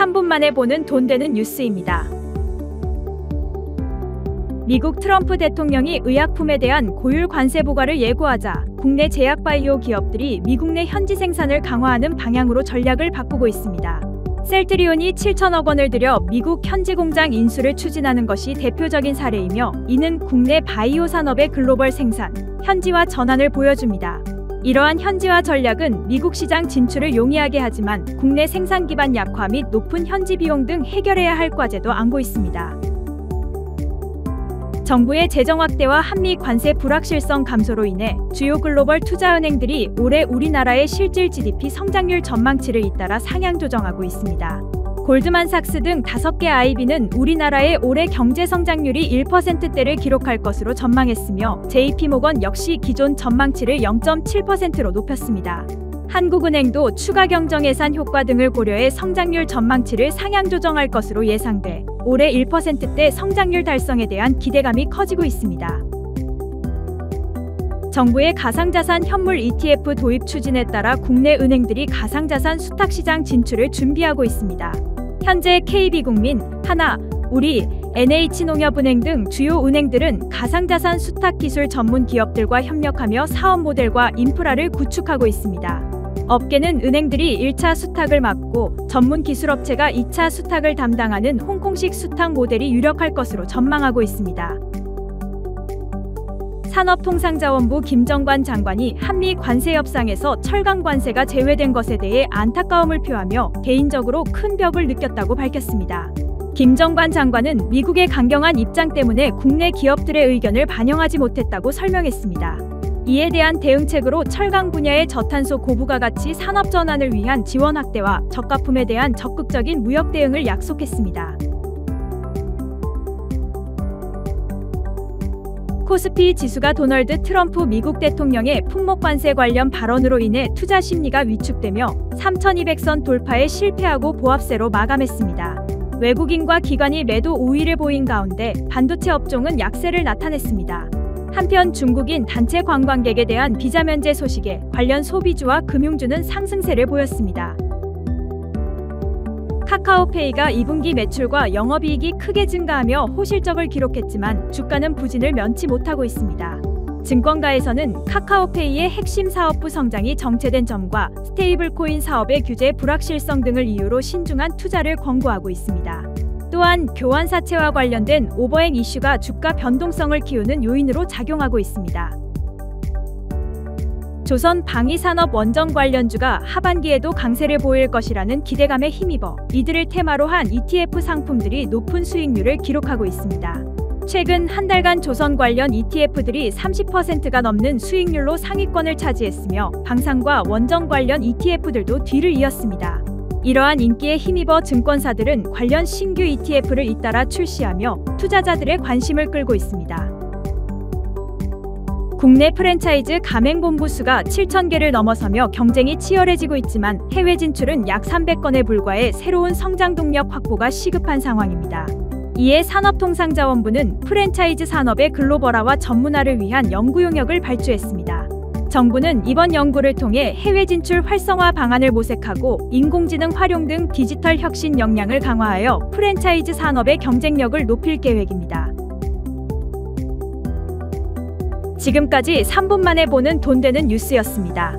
3분 만에 보는 돈 되는 뉴스입니다. 미국 트럼프 대통령이 의약품에 대한 고율 관세 부과를 예고하자 국내 제약바이오 기업들이 미국 내 현지 생산을 강화하는 방향으로 전략을 바꾸고 있습니다. 셀트리온이 7천억 원을 들여 미국 현지 공장 인수를 추진하는 것이 대표적인 사례이며, 이는 국내 바이오 산업의 글로벌 생산, 현지화 전환을 보여줍니다. 이러한 현지화 전략은 미국 시장 진출을 용이하게 하지만 국내 생산 기반 약화 및 높은 현지 비용 등 해결해야 할 과제도 안고 있습니다. 정부의 재정 확대와 한미 관세 불확실성 감소로 인해 주요 글로벌 투자은행들이 올해 우리나라의 실질 GDP 성장률 전망치를 잇따라 상향 조정하고 있습니다. 골드만삭스 등 5개 IB는 우리나라의 올해 경제 성장률이 1%대를 기록할 것으로 전망했으며, JP모건 역시 기존 전망치를 0.7%로 높였습니다. 한국은행도 추가 경정 예산 효과 등을 고려해 성장률 전망치를 상향 조정할 것으로 예상돼 올해 1%대 성장률 달성에 대한 기대감이 커지고 있습니다. 정부의 가상자산 현물 ETF 도입 추진에 따라 국내 은행들이 가상자산 수탁시장 진출을 준비하고 있습니다. 현재 KB국민, 하나, 우리, NH농협은행 등 주요 은행들은 가상자산 수탁 기술 전문 기업들과 협력하며 사업 모델과 인프라를 구축하고 있습니다. 업계는 은행들이 1차 수탁을 맡고 전문 기술업체가 2차 수탁을 담당하는 홍콩식 수탁 모델이 유력할 것으로 전망하고 있습니다. 산업통상자원부 김정관 장관이 한미 관세 협상에서 철강 관세가 제외된 것에 대해 안타까움을 표하며 개인적으로 큰 벽을 느꼈다고 밝혔습니다. 김정관 장관은 미국의 강경한 입장 때문에 국내 기업들의 의견을 반영하지 못했다고 설명했습니다. 이에 대한 대응책으로 철강 분야의 저탄소 고부가 가치 산업 전환을 위한 지원 확대와 저가품에 대한 적극적인 무역 대응을 약속했습니다. 코스피 지수가 도널드 트럼프 미국 대통령의 품목 관세 관련 발언으로 인해 투자 심리가 위축되며 3,200선 돌파에 실패하고 보합세로 마감했습니다. 외국인과 기관이 매도 우위를 보인 가운데 반도체 업종은 약세를 나타냈습니다. 한편 중국인 단체 관광객에 대한 비자 면제 소식에 관련 소비주와 금융주는 상승세를 보였습니다. 카카오페이가 2분기 매출과 영업이익이 크게 증가하며 호실적을 기록했지만 주가는 부진을 면치 못하고 있습니다. 증권가에서는 카카오페이의 핵심 사업부 성장이 정체된 점과 스테이블코인 사업의 규제 불확실성 등을 이유로 신중한 투자를 권고하고 있습니다. 또한 교환사채와 관련된 오버행 이슈가 주가 변동성을 키우는 요인으로 작용하고 있습니다. 조선 방위산업 원전 관련주가 하반기에도 강세를 보일 것이라는 기대감에 힘입어 이들을 테마로 한 ETF 상품들이 높은 수익률을 기록하고 있습니다. 최근 한 달간 조선 관련 ETF들이 30%가 넘는 수익률로 상위권을 차지했으며 방산과 원전 관련 ETF들도 뒤를 이었습니다. 이러한 인기에 힘입어 증권사들은 관련 신규 ETF를 잇따라 출시하며 투자자들의 관심을 끌고 있습니다. 국내 프랜차이즈 가맹본부 수가 7,000개를 넘어서며 경쟁이 치열해지고 있지만 해외 진출은 약 300건에 불과해 새로운 성장 동력 확보가 시급한 상황입니다. 이에 산업통상자원부는 프랜차이즈 산업의 글로벌화와 전문화를 위한 연구 용역을 발주했습니다. 정부는 이번 연구를 통해 해외 진출 활성화 방안을 모색하고 인공지능 활용 등 디지털 혁신 역량을 강화하여 프랜차이즈 산업의 경쟁력을 높일 계획입니다. 지금까지 3분 만에 보는 돈 되는 뉴스였습니다.